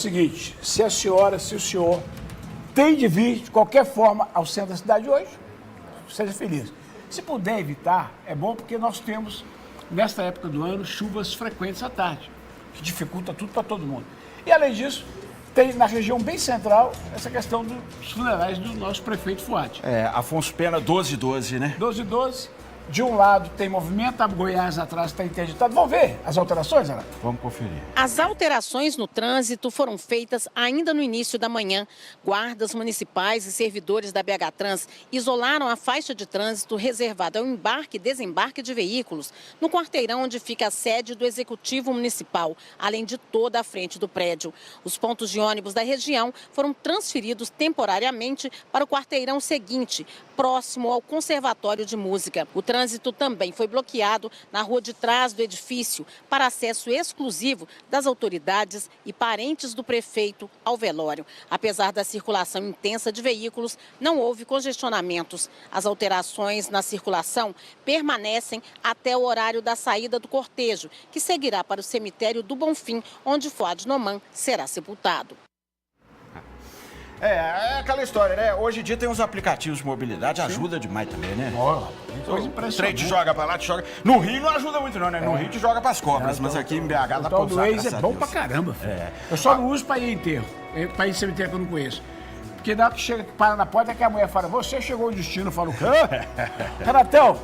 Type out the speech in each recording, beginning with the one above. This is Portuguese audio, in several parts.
Seguinte, se o senhor tem de vir de qualquer forma ao centro da cidade hoje, seja feliz. Se puder evitar, é bom porque nós temos, nesta época do ano, chuvas frequentes à tarde, que dificulta tudo para todo mundo. E além disso, tem na região bem central essa questão dos funerais do nosso prefeito Fuad. Afonso Pena, 12/12, né? 12/12. De um lado tem movimento, a Goiás atrás está interditado. Vamos ver as alterações, Ana? Vamos conferir. As alterações no trânsito foram feitas ainda no início da manhã. Guardas municipais e servidores da BH Trans isolaram a faixa de trânsito reservada ao embarque e desembarque de veículos no quarteirão onde fica a sede do Executivo Municipal, além de toda a frente do prédio. Os pontos de ônibus da região foram transferidos temporariamente para o quarteirão seguinte, próximo ao Conservatório de Música. O trânsito também foi bloqueado na rua de trás do edifício para acesso exclusivo das autoridades e parentes do prefeito ao velório. Apesar da circulação intensa de veículos, não houve congestionamentos. As alterações na circulação permanecem até o horário da saída do cortejo, que seguirá para o cemitério do Bonfim, onde Fuad Noman será sepultado. É aquela história, né? Hoje em dia tem uns aplicativos de mobilidade, ajuda demais também, né? Coisa O trem impressionante. te joga pra lá, te joga... No Rio não ajuda muito não, né? No Rio te joga pras cobras, mas aqui em BH dá pra O do usar, ex graças é a bom Deus. pra caramba, filho. Eu só não uso pra ir em enterro, pra ir em cemitério que eu não conheço. Porque na hora que chega, para na porta, que a mulher fala, você chegou ao destino, eu falo, hã? Renatão,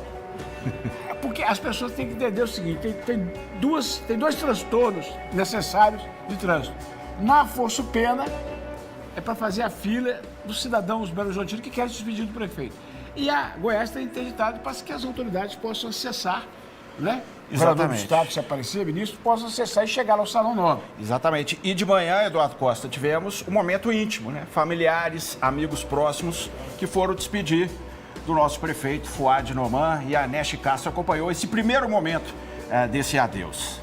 porque as pessoas têm que entender o seguinte, tem dois transtornos necessários de trânsito. Na Afonso Pena, é para fazer a fila dos cidadãos belo-horizontinos que querem se despedir do prefeito. E a Goiás está interditado para que as autoridades possam acessar, né? O governador do estado, se aparecer, ministro, possam acessar e chegar ao Salão Nobre. Exatamente. E de manhã, Eduardo Costa, tivemos um momento íntimo, né? Familiares, amigos próximos que foram despedir do nosso prefeito, Fuad Noman, e a Neste Castro acompanhou esse primeiro momento desse adeus.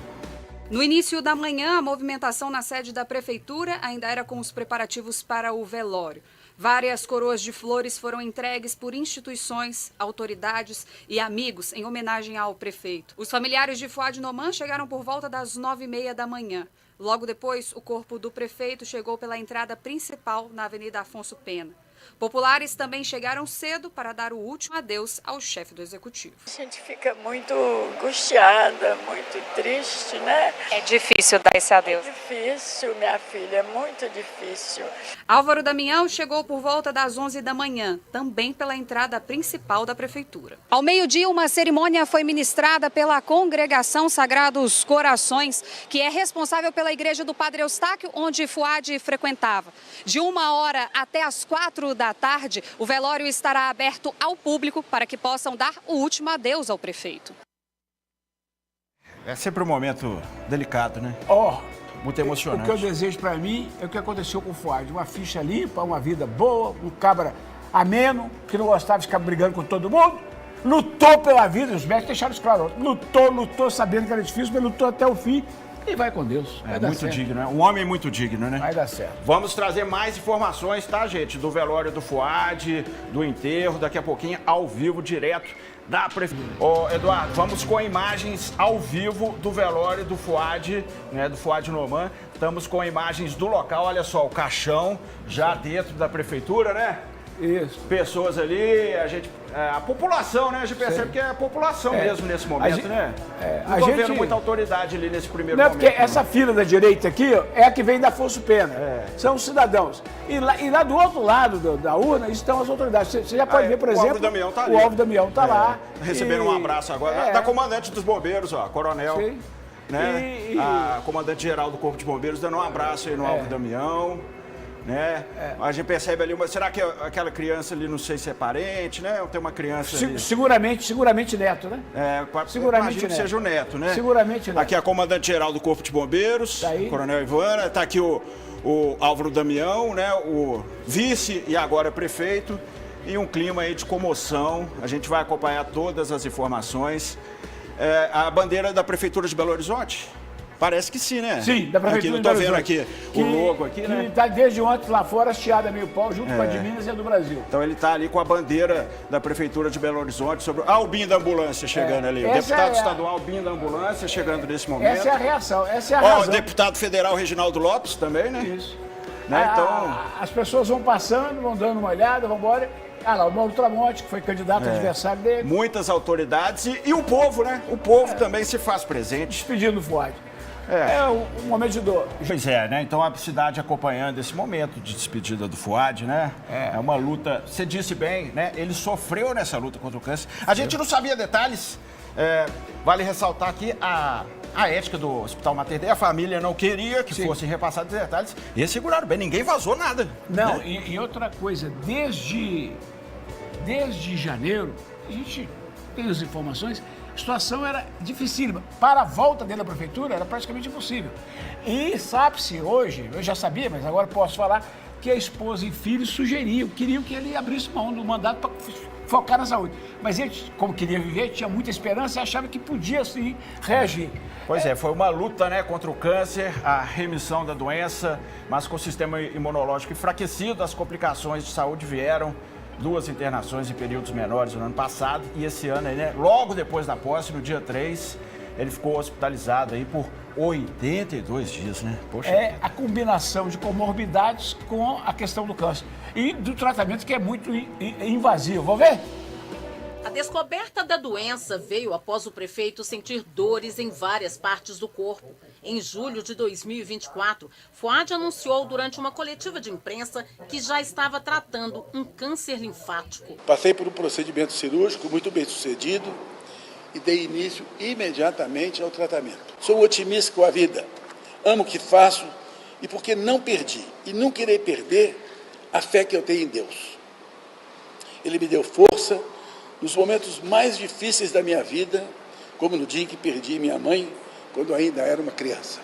No início da manhã, a movimentação na sede da prefeitura ainda era com os preparativos para o velório. Várias coroas de flores foram entregues por instituições, autoridades e amigos em homenagem ao prefeito. Os familiares de Fuad Noman chegaram por volta das 9h30 da manhã. Logo depois, o corpo do prefeito chegou pela entrada principal na Avenida Afonso Pena. Populares também chegaram cedo para dar o último adeus ao chefe do executivo. A gente fica muito angustiada, muito triste, né? É difícil dar esse adeus. É difícil, minha filha, é muito difícil. Álvaro Damião chegou por volta das 11 da manhã, também pela entrada principal da prefeitura. Ao meio-dia, uma cerimônia foi ministrada pela Congregação Sagrados Corações, que é responsável pela igreja do Padre Eustáquio, onde Fuad frequentava. De 1h até as 4 da tarde, o velório estará aberto ao público para que possam dar o último adeus ao prefeito. É sempre um momento delicado, né? Muito emocionante. O que eu desejo pra mim é o que aconteceu com o Fuad. Uma ficha limpa, uma vida boa, um cabra ameno, que não gostava de ficar brigando com todo mundo. Lutou pela vida, os médicos deixaram isso claro. Lutou sabendo que era difícil, mas lutou até o fim. E vai com Deus. Vai dar Muito certo. digno, né? Um homem muito digno, né? Vai dar certo. Vamos trazer mais informações, tá, gente? Do velório do Fuad, do enterro, daqui a pouquinho, ao vivo, direto da prefeitura. Ô, Eduardo, vamos com imagens ao vivo do velório do Fuad, né? Do Fuad Noman. Estamos com imagens do local, olha só, o caixão já dentro da prefeitura, né? Isso. Pessoas ali, a população, né? A gente percebe que é a população mesmo nesse momento, né? Não tô vendo muita autoridade ali nesse primeiro Não, momento. porque essa fila da direita aqui ó, é a que vem da Afonso Pena. São os cidadãos. E lá do outro lado da urna estão as autoridades. Você já pode ver, por exemplo, o Álvaro Damião tá ali. O Álvaro Damião tá lá. Recebendo um abraço agora da comandante dos bombeiros, ó, coronel. Sim. Né? A comandante-geral do Corpo de Bombeiros dando um abraço aí no Álvaro Damião. Né? A gente percebe ali, será que aquela criança ali, não sei se é parente, né? Ou tem uma criança ali? Seguramente neto, né? Seguramente imagino que neto. seja o neto, né? Seguramente neto. Aqui a comandante-geral do Corpo de Bombeiros, Tá aí. Coronel Ivana, tá aqui o Álvaro Damião, né? O vice e agora prefeito, e um clima aí de comoção. A gente vai acompanhar todas as informações. A bandeira da Prefeitura de Belo Horizonte Parece que sim, né? Sim, da Prefeitura aqui, de eu tô Belo vendo Horizonte. aqui o logo aqui, né? Que está desde ontem lá fora, hasteada meio pau, junto com a de Minas e a do Brasil. Então ele está ali com a bandeira da Prefeitura de Belo Horizonte sobre o BIM da ambulância chegando ali. O deputado estadual BIM da ambulância chegando nesse momento. Essa é a reação, essa é a Ó, razão. o deputado federal Reginaldo Lopes também, né? Isso. Né? Então... As pessoas vão passando, vão dando uma olhada, vão embora. Ah lá, o Mauro Tramonte, que foi candidato adversário dele. Muitas autoridades e o povo, né? O povo também se faz presente. Despedindo do Fuad. É um momento de dor. Pois é, né? Então a cidade acompanhando esse momento de despedida do Fuad, né? É uma luta, você disse bem, né? Ele sofreu nessa luta contra o câncer. A gente não sabia detalhes. Vale ressaltar aqui a ética do Hospital Mater Dei. A família não queria que fossem repassados detalhes e eles seguraram bem, ninguém vazou nada. Não, né? e outra coisa, desde janeiro, a gente tem as informações, a situação era dificílima. Para a volta dele à prefeitura era praticamente impossível. E sabe-se hoje, eu já sabia, mas agora posso falar, que a esposa e filhos queriam que ele abrisse mão do mandato para focar na saúde. Mas ele, como queria viver, tinha muita esperança e achava que podia sim reagir. Pois é, foi uma luta, né, contra o câncer, a remissão da doença, mas com o sistema imunológico enfraquecido, as complicações de saúde vieram. 2 internações em períodos menores no ano passado e esse ano, né, logo depois da posse, no dia 3, ele ficou hospitalizado aí por 82 dias, né? Poxa. É a combinação de comorbidades com a questão do câncer e do tratamento que é muito invasivo. Vamos ver? A descoberta da doença veio após o prefeito sentir dores em várias partes do corpo. Em julho de 2024, Fuad anunciou durante uma coletiva de imprensa que já estava tratando um câncer linfático. Passei por um procedimento cirúrgico muito bem sucedido e dei início imediatamente ao tratamento. Sou otimista com a vida, amo o que faço e porque não perdi e nunca irei perder a fé que eu tenho em Deus. Ele me deu força nos momentos mais difíceis da minha vida, como no dia em que perdi minha mãe, quando ainda era uma criança.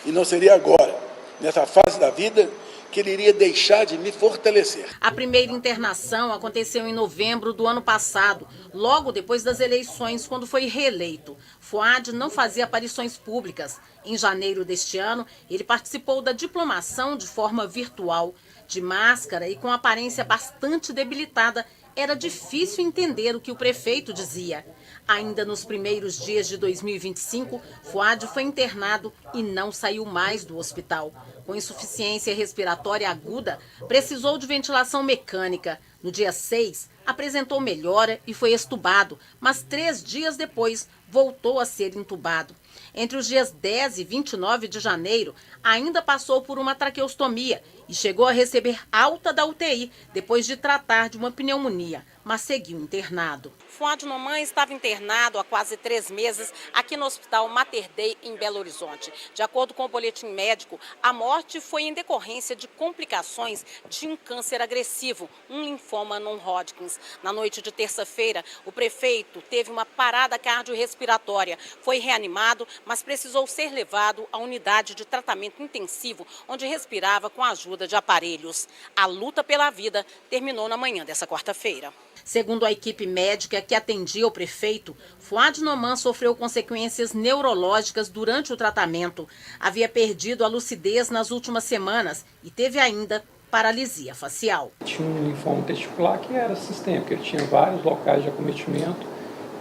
E não seria agora, nessa fase da vida, que ele iria deixar de me fortalecer. A primeira internação aconteceu em novembro do ano passado, logo depois das eleições, quando foi reeleito. Fuad não fazia aparições públicas. Em janeiro deste ano, ele participou da diplomação de forma virtual. De máscara e com aparência bastante debilitada, era difícil entender o que o prefeito dizia. Ainda nos primeiros dias de 2025, Fuad foi internado e não saiu mais do hospital. Com insuficiência respiratória aguda, precisou de ventilação mecânica. No dia 6, apresentou melhora e foi extubado, mas 3 dias depois voltou a ser entubado. Entre os dias 10 e 29 de janeiro, ainda passou por uma traqueostomia e chegou a receber alta da UTI depois de tratar de uma pneumonia, mas seguiu internado. Fuad Noman estava internado há quase 3 meses aqui no Hospital Mater Dei, em Belo Horizonte. De acordo com o boletim médico, a morte foi em decorrência de complicações de um câncer agressivo, um linfoma non-Hodgkin. Na noite de terça-feira, o prefeito teve uma parada cardiorrespiratória. Foi reanimado, mas precisou ser levado à unidade de tratamento intensivo, onde respirava com a ajuda de aparelhos. A luta pela vida terminou na manhã dessa quarta-feira. Segundo a equipe médica que atendia o prefeito, Fuad Noman sofreu consequências neurológicas durante o tratamento. Havia perdido a lucidez nas últimas semanas e teve ainda paralisia facial. Tinha um linfoma testicular que era sistêmico, ele tinha vários locais de acometimento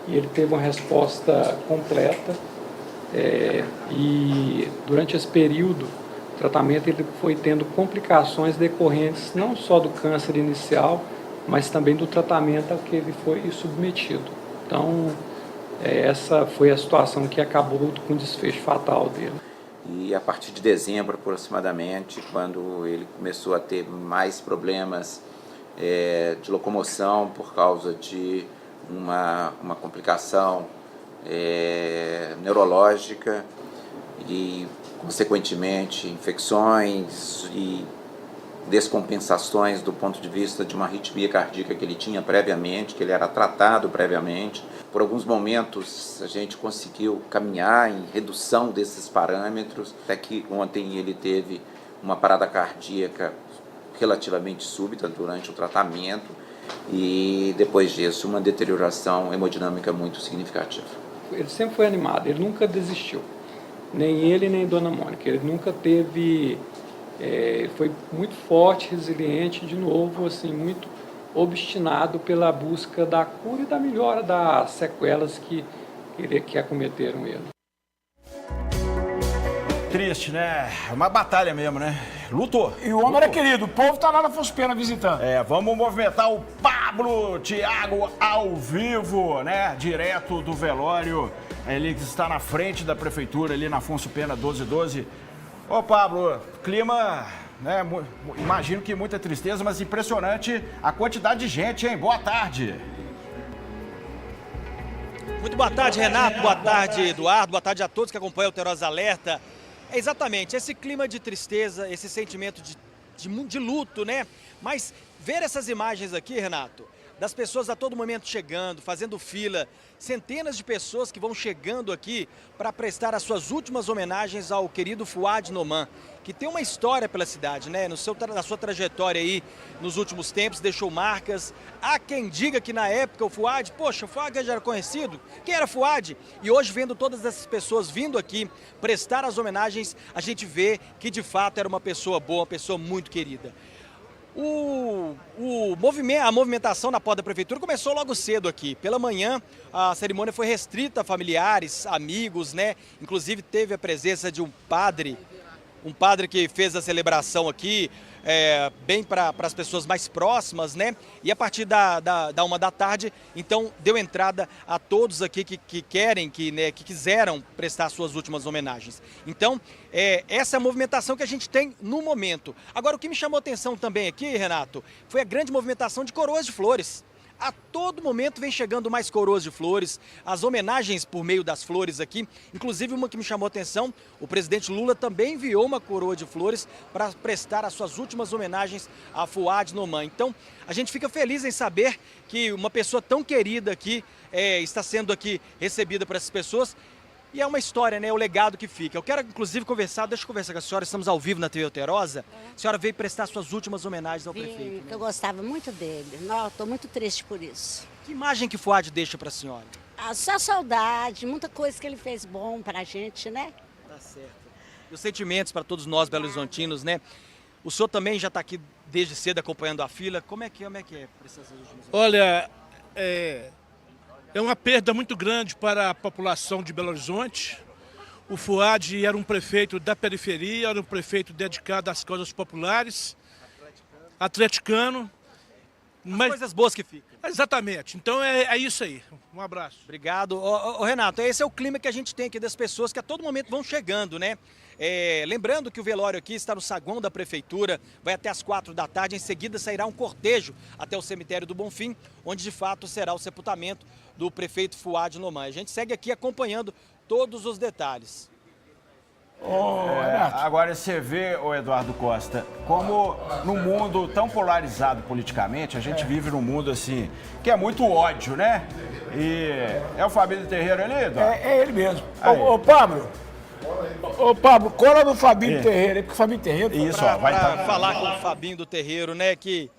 e ele teve uma resposta completa. E durante esse período, o tratamento ele foi tendo complicações decorrentes não só do câncer inicial, mas também do tratamento a que ele foi submetido. Então, essa foi a situação que acabou com o desfecho fatal dele. E a partir de dezembro, aproximadamente, quando ele começou a ter mais problemas de locomoção por causa de uma complicação neurológica e, consequentemente, infecções e descompensações do ponto de vista de uma arritmia cardíaca que ele tinha previamente, que ele era tratado previamente. Por alguns momentos a gente conseguiu caminhar em redução desses parâmetros, até que ontem ele teve uma parada cardíaca relativamente súbita durante o tratamento e depois disso uma deterioração hemodinâmica muito significativa. Ele sempre foi animado, ele nunca desistiu. nem ele nem Dona Mônica. Ele nunca teve, foi muito forte, resiliente, de novo, assim, muito obstinado pela busca da cura e da melhora das sequelas que acometeram ele. Triste, né? Uma batalha mesmo, né? Lutou. E o homem era querido, o povo tá lá na Afonso Pena visitando. Vamos movimentar o Pablo Thiago ao vivo, né? Direto do velório. Ele está na frente da prefeitura, ali na Afonso Pena 1212. Ô, Pablo, clima, né? Imagino que muita tristeza, mas impressionante a quantidade de gente, hein? Boa tarde. Muito boa tarde, Renato. Boa tarde, Eduardo. Boa tarde a todos que acompanham o Alterosa Alerta. É exatamente esse clima de tristeza, esse sentimento de luto, né? Mas ver essas imagens aqui, Renato, das pessoas a todo momento chegando, fazendo fila, centenas de pessoas que vão chegando aqui para prestar as suas últimas homenagens ao querido Fouad Noman, que tem uma história pela cidade, né? Na sua trajetória aí, nos últimos tempos, deixou marcas. Há quem diga que na época o Fouad, poxa, o Fouad já era conhecido. Quem era Fouad? E hoje, vendo todas essas pessoas vindo aqui prestar as homenagens, a gente vê que de fato era uma pessoa boa, uma pessoa muito querida. A movimentação na porta da prefeitura começou logo cedo aqui. Pela manhã, a cerimônia foi restrita a familiares, amigos, né? Inclusive teve a presença de um padre que fez a celebração aqui, bem para as pessoas mais próximas, né? E a partir da 13h, então, deu entrada a todos aqui que quiseram prestar suas últimas homenagens. Então, essa é a movimentação que a gente tem no momento. Agora, o que me chamou a atenção também aqui, Renato, foi a grande movimentação de coroas de flores. A todo momento vem chegando mais coroas de flores, as homenagens por meio das flores aqui, inclusive uma que me chamou a atenção, o presidente Lula também enviou uma coroa de flores para prestar as suas últimas homenagens a Fouad Noman. Então, a gente fica feliz em saber que uma pessoa tão querida aqui está sendo aqui recebida por essas pessoas. E é uma história, né? O legado que fica. Eu quero, inclusive, deixa eu conversar com a senhora, estamos ao vivo na TV Alterosa. A senhora veio prestar suas últimas homenagens ao prefeito. Eu gostava muito dele. Não, estou muito triste por isso. Que imagem que Fouad deixa para a senhora? Só saudade, muita coisa que ele fez bom para a gente, né? Tá certo. E os sentimentos para todos nós, belo-horizontinos, né? O senhor também já está aqui desde cedo acompanhando a fila. Como é que é prestar essas últimas homenagens? Olha, é uma perda muito grande para a população de Belo Horizonte. O Fouad era um prefeito da periferia, era um prefeito dedicado às causas populares, atleticano. As coisas boas que ficam. Exatamente. Então é isso aí. Um abraço. Obrigado. Renato, esse é o clima que a gente tem aqui das pessoas que a todo momento vão chegando, né? Lembrando que o velório aqui está no saguão da prefeitura, vai até às 16h, em seguida sairá um cortejo até o cemitério do Bonfim, onde de fato será o sepultamento do prefeito Fouad Noman. A gente segue aqui acompanhando todos os detalhes. Agora você vê, Eduardo Costa, como num mundo tão polarizado politicamente, a gente vive num mundo assim, que é muito ódio, né? E é o Fabinho Terreiro ali, Eduardo? É ele mesmo. Ô, Pablo. Ô, Pablo, cola no Fabinho Terreiro, porque o Fabinho Terreiro... Isso, vai falar com o Fabinho do Terreiro, né, que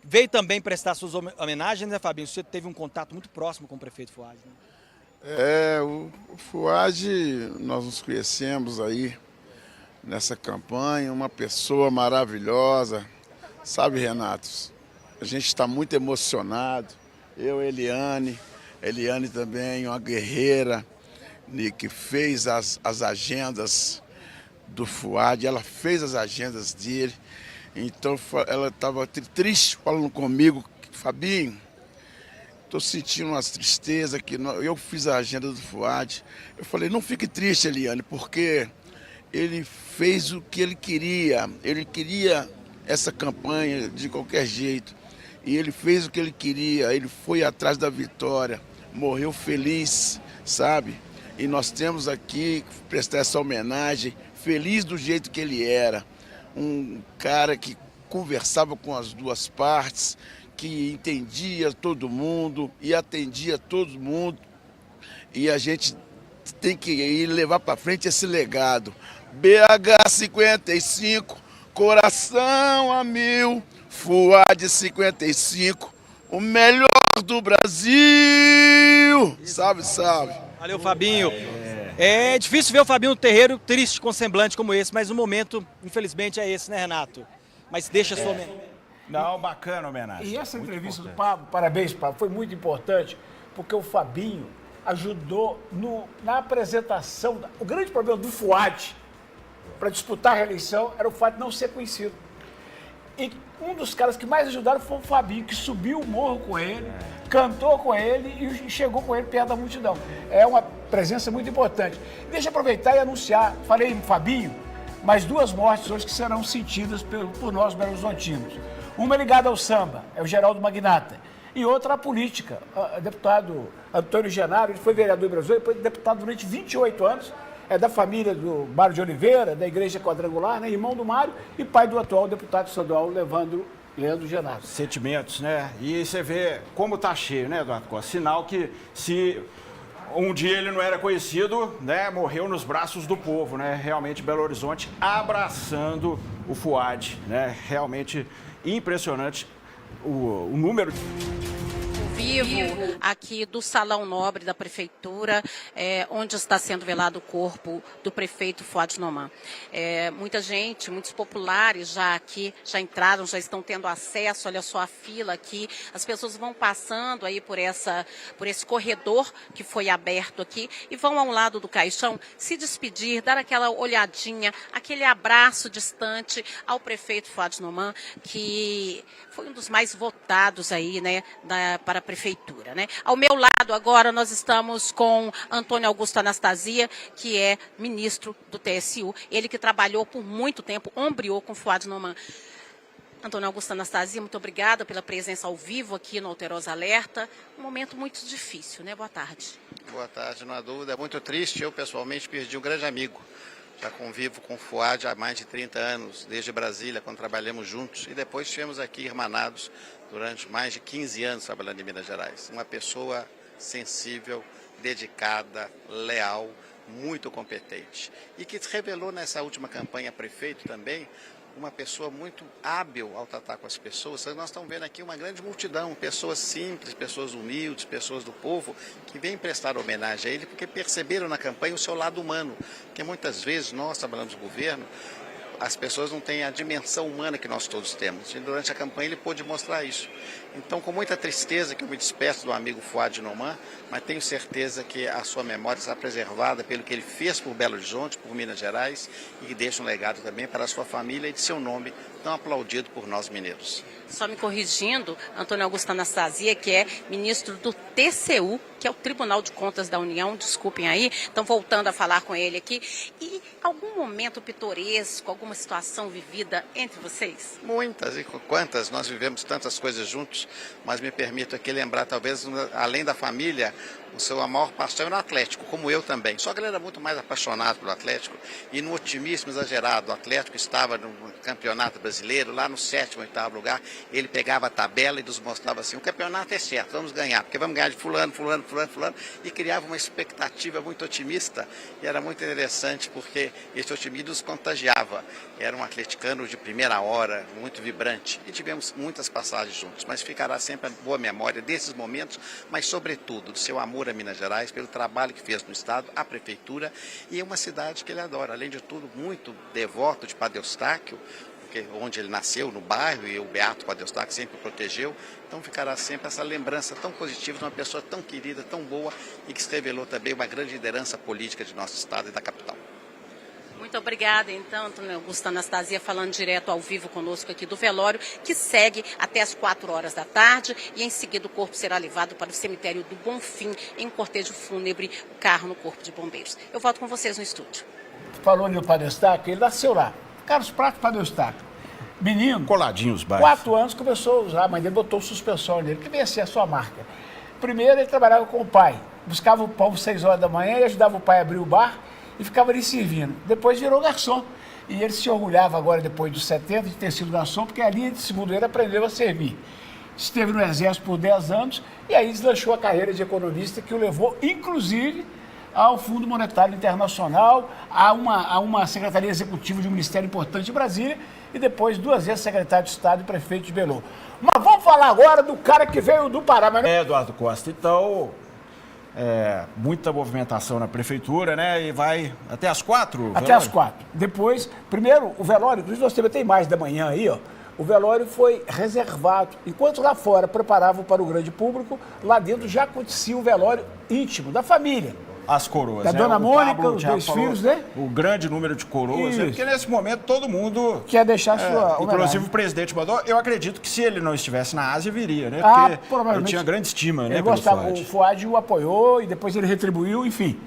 veio também prestar suas homenagens, né, Fabinho? Você teve um contato muito próximo com o prefeito Fouad, né? O Fouad, nós nos conhecemos aí nessa campanha, uma pessoa maravilhosa, sabe, Renato? A gente está muito emocionado, Eliane também, uma guerreira, que fez as agendas do Fouad, ela fez as agendas dele, então ela estava triste falando comigo, Fabinho, estou sentindo umas tristezas aqui, eu fiz a agenda do Fouad, eu falei, não fique triste, Eliane, porque ele fez o que ele queria essa campanha de qualquer jeito, e ele fez o que ele queria, ele foi atrás da vitória, morreu feliz, sabe? E nós temos aqui que prestar essa homenagem, feliz do jeito que ele era. Um cara que conversava com as duas partes, que entendia todo mundo e atendia todo mundo. E a gente tem que ir levar para frente esse legado. BH 55, coração a mil, Fouad 55, o melhor do Brasil. Salve, salve. Valeu, Fabinho. É difícil ver o Fabinho no terreiro triste com semblante como esse, mas o momento, infelizmente, é esse, né, Renato? Mas deixa a sua... Não, bacana a homenagem. E essa entrevista do Pablo, parabéns, Pablo, foi muito importante, porque o Fabinho ajudou na apresentação. O grande problema do Fuad para disputar a reeleição era o fato de não ser conhecido. E um dos caras que mais ajudaram foi o Fabinho, que subiu o morro com ele, cantou com ele e chegou com ele perto da multidão. É uma presença muito importante. Deixa eu aproveitar e anunciar, falei em Fabinho, mais 2 mortes hoje que serão sentidas por nós belo-horizontinos. Uma é ligada ao samba, é o Geraldo Magnata, e outra à política. O deputado Antônio Genaro, ele foi vereador em Brasília, foi deputado durante 28 anos, é da família do Mário de Oliveira, da Igreja Quadrangular, né, irmão do Mário e pai do atual deputado estadual Leandro Genaro. Sentimentos, né? E você vê como tá cheio, né, Eduardo Costa? Sinal que se um dia ele não era conhecido, né, morreu nos braços do povo, né? Realmente Belo Horizonte abraçando o Fuad, né? Realmente impressionante o número. Vivo aqui do Salão Nobre da Prefeitura, onde está sendo velado o corpo do prefeito Fuad Noman. Muita gente, muitos populares já aqui, já entraram, já estão tendo acesso, olha só a fila aqui, as pessoas vão passando aí por esse corredor que foi aberto aqui e vão ao lado do caixão se despedir, dar aquela olhadinha, aquele abraço distante ao prefeito Fuad Noman, que foi um dos mais votados aí, né, para a prefeitura, né? Ao meu lado agora nós estamos com Antônio Augusto Anastasia, que é ministro do TSU, ele que trabalhou por muito tempo, ombreou com Fuad Noman. Antônio Augusto Anastasia, muito obrigada pela presença ao vivo aqui no Alterosa Alerta. Um momento muito difícil, né? Boa tarde. Boa tarde, não há dúvida. É muito triste. Eu, pessoalmente, perdi um grande amigo. Já convivo com o Fuad há mais de 30 anos, desde Brasília, quando trabalhamos juntos. E depois estivemos aqui irmanados durante mais de 15 anos trabalhando em Minas Gerais. Uma pessoa sensível, dedicada, leal, muito competente. E que se revelou nessa última campanha a prefeito também, uma pessoa muito hábil ao tratar com as pessoas. Nós estamos vendo aqui uma grande multidão, pessoas simples, pessoas humildes, pessoas do povo, que vêm prestar homenagem a ele porque perceberam na campanha o seu lado humano, que muitas vezes nós trabalhamos no governo, as pessoas não têm a dimensão humana que nós todos temos. E durante a campanha ele pôde mostrar isso. Então, com muita tristeza que eu me despeço do amigo Fuad Noman, mas tenho certeza que a sua memória está preservada pelo que ele fez por Belo Horizonte, por Minas Gerais, e que deixa um legado também para a sua família e de seu nome, tão aplaudido por nós mineiros. Só me corrigindo, Antônio Augusto Anastasia, que é ministro do TCU, que é o Tribunal de Contas da União, desculpem aí, estão voltando a falar com ele aqui. E algum momento pitoresco, alguma situação vivida entre vocês? Muitas, e quantas, nós vivemos tantas coisas juntos, mas me permito aqui lembrar, talvez, além da família, o seu maior paixão era o Atlético, como eu também. Só que ele era muito mais apaixonado pelo Atlético e no otimismo exagerado. O Atlético estava no campeonato brasileiro, lá no 7º, 8º lugar, ele pegava a tabela e nos mostrava assim, o campeonato é certo, vamos ganhar, porque vamos ganhar de fulano, e criava uma expectativa muito otimista e era muito interessante porque esse otimismo nos contagiava. Era um atleticano de primeira hora, muito vibrante e tivemos muitas passagens juntos, mas ficará sempre a boa memória desses momentos, mas sobretudo do seu amor a Minas Gerais, pelo trabalho que fez no estado, a prefeitura e uma cidade que ele adora. Além de tudo, muito devoto de Padre Eustáquio, onde ele nasceu, no bairro, e o Beato Padre Eustáquio sempre o protegeu. Então ficará sempre essa lembrança tão positiva de uma pessoa tão querida, tão boa e que se revelou também uma grande liderança política de nosso estado e da capital. Muito obrigada, então, Antônio Augusto Anastasia, falando direto ao vivo conosco aqui do velório, que segue até as 4 horas da tarde e em seguida o corpo será levado para o cemitério do Bonfim, em cortejo fúnebre, o carro no Corpo de Bombeiros. Eu volto com vocês no estúdio. Falou no Padre Eustáquio, ele nasceu lá. Carlos Prato, Padre Eustáquio. Menino, coladinhos baixos. 4 anos começou a usar, a mãe dele botou o suspensório nele, que veio ser a sua marca. Primeiro ele trabalhava com o pai, buscava o pão às 6 horas da manhã e ajudava o pai a abrir o bar e ficava ali servindo. Depois virou garçom. E ele se orgulhava agora, depois dos 70, de ter sido garçom, porque ali, segundo ele, aprendeu a servir. Esteve no Exército por 10 anos e aí deslanchou a carreira de economista que o levou, inclusive, ao Fundo Monetário Internacional, a uma secretaria executiva de um ministério importante de Brasília e depois 2 vezes secretário de Estado e prefeito de Belo. Mas vamos falar agora do cara que veio do Pará. Mas... Eduardo Costa, então, muita movimentação na prefeitura, né? E vai até às 4? Até às 4. Depois, primeiro, o velório, inclusive nós temos até imagem da manhã aí, ó. O velório foi reservado. Enquanto lá fora preparavam para o grande público, lá dentro já acontecia o velório íntimo da família. As coroas, da né? Dona Mônica, Pablo os já 2 falou filhos, né? O grande número de coroas, né? Porque nesse momento todo mundo quer deixar sua inclusive homenagem. o presidente mandou. Eu acredito que se ele não estivesse na Ásia, viria, né? Porque provavelmente ele tinha grande estima, né? Ele gostava, o Fuad o apoiou e depois ele retribuiu, enfim.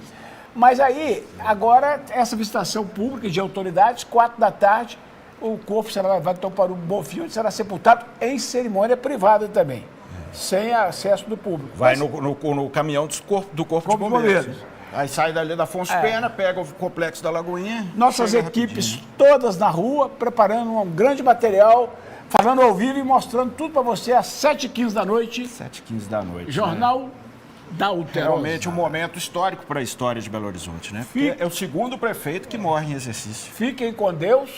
Mas aí, agora, essa visitação pública de autoridades, 4 da tarde, o corpo será levado então para o Bonfim, onde será sepultado em cerimônia privada também, sem acesso do público. Vai no caminhão do corpo de bombeiros. Aí sai dali da Afonso Pena, pega o complexo da Lagoinha. Nossas equipes todas na rua, preparando um grande material, falando ao vivo e mostrando tudo para você às 7h15 da noite. 7h15 da noite. Jornal da Ulterosa. Realmente um momento histórico para a história de Belo Horizonte, né? Porque é o segundo prefeito que morre em exercício. Fiquem com Deus,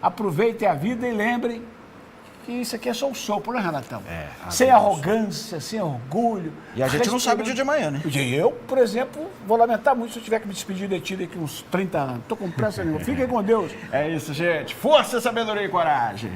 aproveitem a vida e lembrem que isso aqui é só um sopro, né, Renatão? Sem arrogância, sem orgulho. E a gente não sabe o dia de amanhã, né? Eu, por exemplo, vou lamentar muito se eu tiver que me despedir de ti daqui uns 30 anos. Tô com pressa nenhuma. Fiquem com Deus. É isso, gente. Força, sabedoria e coragem.